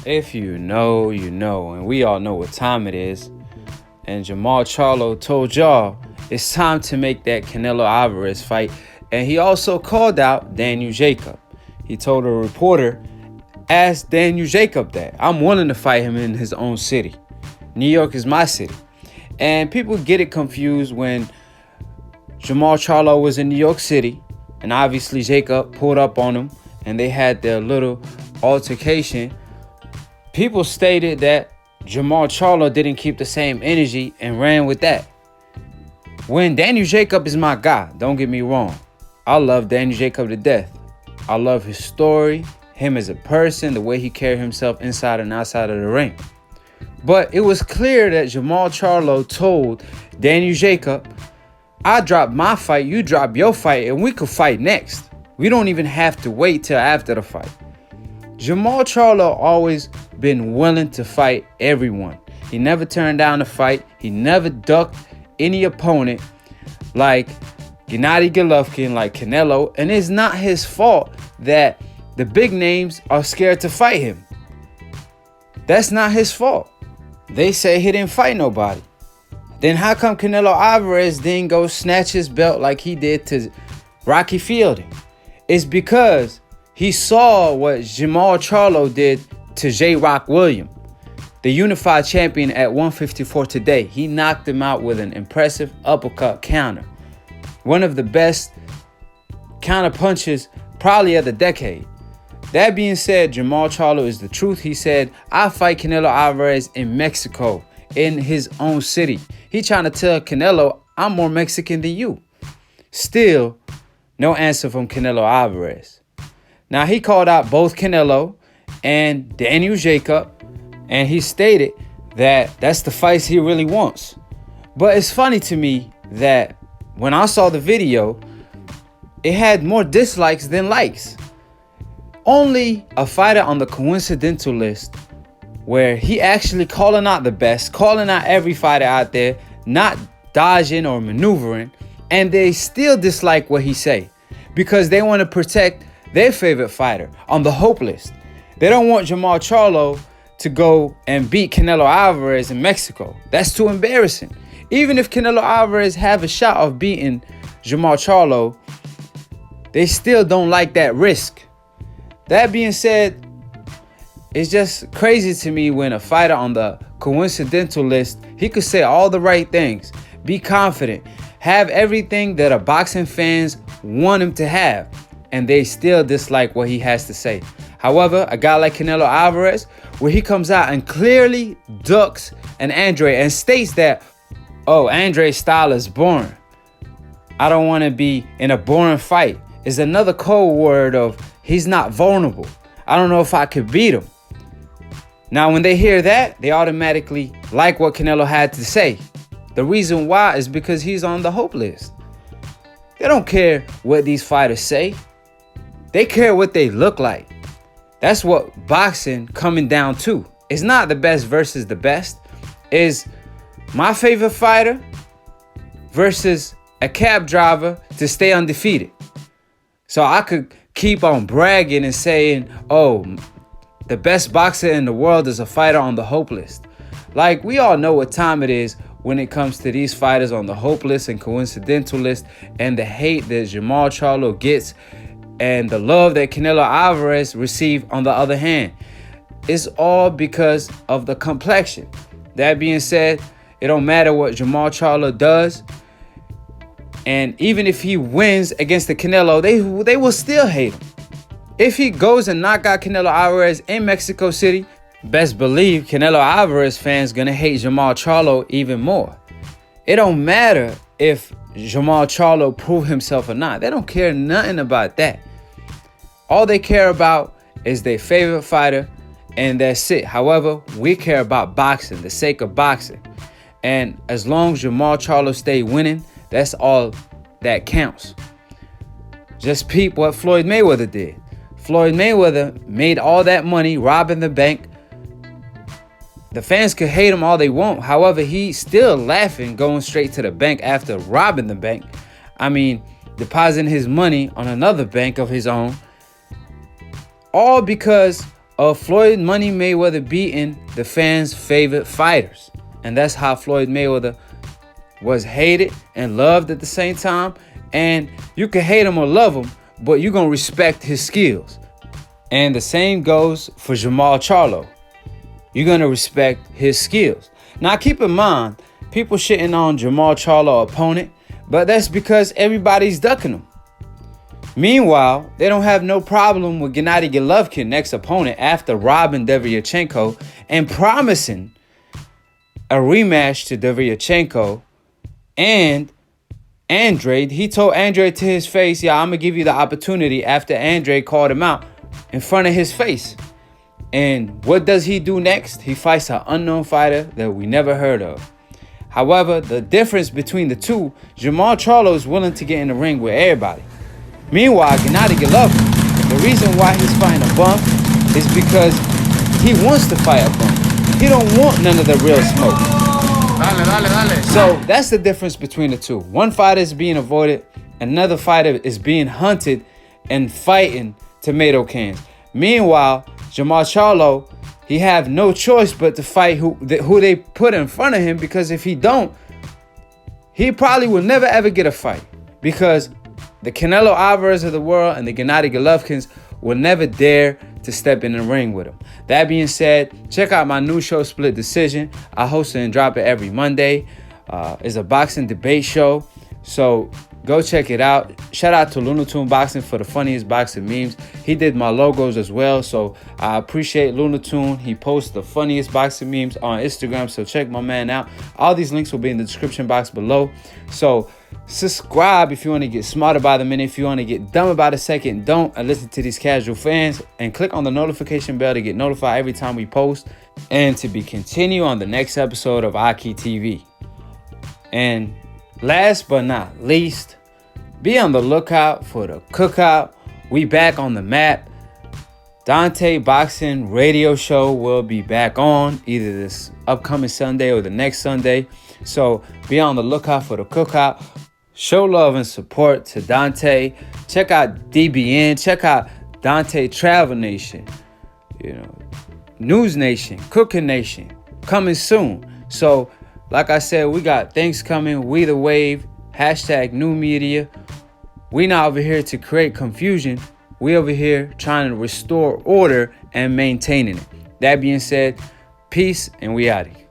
If you know, you know, and we all know what time it is. And Jermall Charlo told y'all it's time to make that Canelo Alvarez fight. And he also called out Daniel Jacob. He told a reporter, ask Daniel Jacob that. I'm willing to fight him in his own city. New York is my city. And people get it confused when Jermall Charlo was in New York City. And obviously Jacob pulled up on him and they had their little altercation. People stated that Jermall Charlo didn't keep the same energy and ran with that. When Daniel Jacob is my guy, don't get me wrong. I love Daniel Jacob to death. I love his story, him as a person, the way he carried himself inside and outside of the ring. But it was clear that Jermall Charlo told Daniel Jacob, I drop my fight, you drop your fight, and we could fight next. We don't even have to wait till after the fight. Jermall Charlo always been willing to fight everyone. He never turned down a fight. He never ducked any opponent like Gennady Golovkin, like Canelo. And it's not his fault that the big names are scared to fight him. That's not his fault. They say he didn't fight nobody. Then how come Canelo Alvarez didn't go snatch his belt like he did to Rocky Fielding? It's because he saw what Jermall Charlo did to J-Rock Williams, the unified champion at 154 today. He knocked him out with an impressive uppercut counter. One of the best counter punches probably of the decade. That being said, Jermall Charlo is the truth. He said, I fight Canelo Alvarez in Mexico, in his own city. He trying to tell Canelo, I'm more Mexican than you. Still, no answer from Canelo Alvarez. Now, he called out both Canelo and Daniel Jacob, and he stated that that's the fights he really wants. But it's funny to me that when I saw the video, it had more dislikes than likes. Only a fighter on the coincidental list where he actually calling out the best, calling out every fighter out there, not dodging or maneuvering, and they still dislike what he say because they want to protect their favorite fighter on the hope list. They don't want Jermall Charlo to go and beat Canelo Alvarez in Mexico. That's too embarrassing. Even if Canelo Alvarez have a shot of beating Jermall Charlo, they still don't like that risk. That being said, it's just crazy to me when a fighter on the coincidental list, he could say all the right things, be confident, have everything that a boxing fans want him to have, and they still dislike what he has to say. However, a guy like Canelo Alvarez, where he comes out and clearly ducks an Andre and states that, oh, Andre's style is boring. I don't want to be in a boring fight, is another code word of he's not vulnerable. I don't know if I could beat him. Now, when they hear that, they automatically like what Canelo had to say. The reason why is because he's on the hope list. They don't care what these fighters say. They care what they look like. That's what boxing coming down to. It's not the best versus the best. It's my favorite fighter versus a cab driver to stay undefeated. So I could keep on bragging and saying, oh, the best boxer in the world is a fighter on the hope list. Like, we all know what time it is when it comes to these fighters on the hope list and coincidental list, and the hate that Jermall Charlo gets and the love that Canelo Alvarez received on the other hand. It's all because of the complexion. That being said, it don't matter what Jermall Charlo does. And even if he wins against the Canelo, they will still hate him. If he goes and knock out Canelo Alvarez in Mexico City, best believe Canelo Alvarez fans gonna hate Jermall Charlo even more. It don't matter if Jermall Charlo prove himself or not. They don't care nothing about that. All they care about is their favorite fighter, and that's it. However, we care about boxing, the sake of boxing. And as long as Jermall Charlo stay winning, that's all that counts. Just peep what Floyd Mayweather did. Floyd Mayweather made all that money robbing the bank. The fans could hate him all they want. However, he's still laughing going straight to the bank after robbing the bank. I mean, depositing his money on another bank of his own. All because of Floyd Money Mayweather beating the fans' favorite fighters. And that's how Floyd Mayweather was hated and loved at the same time. And you can hate him or love him, but you're going to respect his skills. And the same goes for Jermall Charlo. You're going to respect his skills. Now, keep in mind, people shitting on Jermall Charlo opponent, but that's because everybody's ducking him. Meanwhile, they don't have no problem with Gennady Golovkin, next opponent, after robbing Deryachenko and promising a rematch to Deryachenko. And Andre, he told Andre to his face, yeah, I'm going to give you the opportunity, after Andre called him out in front of his face. And what does he do next? He fights an unknown fighter that we never heard of. However, the difference between the two, Jermall Charlo is willing to get in the ring with everybody. Meanwhile, Gennady Golovkin, the reason why he's fighting a bum is because he wants to fight a bum. He don't want none of the real smoke. So that's the difference between the two. One fighter is being avoided, another fighter is being hunted and fighting tomato cans. Meanwhile, Jermall Charlo, he have no choice but to fight who they put in front of him, because if he don't, he probably will never ever get a fight, because the Canelo Alvarez of the world and the Gennady Golovkins will never dare to step in the ring with him. That being said, check out my new show, Split Decision. I host it and drop it every Monday. It's a boxing debate show, so go check it out. Shout out to Lunatoon Boxing for the funniest boxing memes. He did my logos as well, so I appreciate Lunatoon. He posts the funniest boxing memes on Instagram, so check my man out. All these links will be in the description box below. So subscribe if you want to get smarter by the minute. If you want to get dumber by the second, don't. And listen to these casual fans. And click on the notification bell to get notified every time we post. And to be continued on the next episode of Aki TV. And last but not least, be on the lookout for the cookout. We back on the map. Dante Boxing Radio Show will be back on either this upcoming Sunday or the next Sunday. So be on the lookout for the cookout. Show love and support to Dante. Check out DBN. Check out Dante Travel Nation. News Nation, Cooking Nation, coming soon. So, like I said, we got things coming. We the wave. #new media. We not over here to create confusion. We over here trying to restore order and maintaining it. That being said, peace, and we out of here.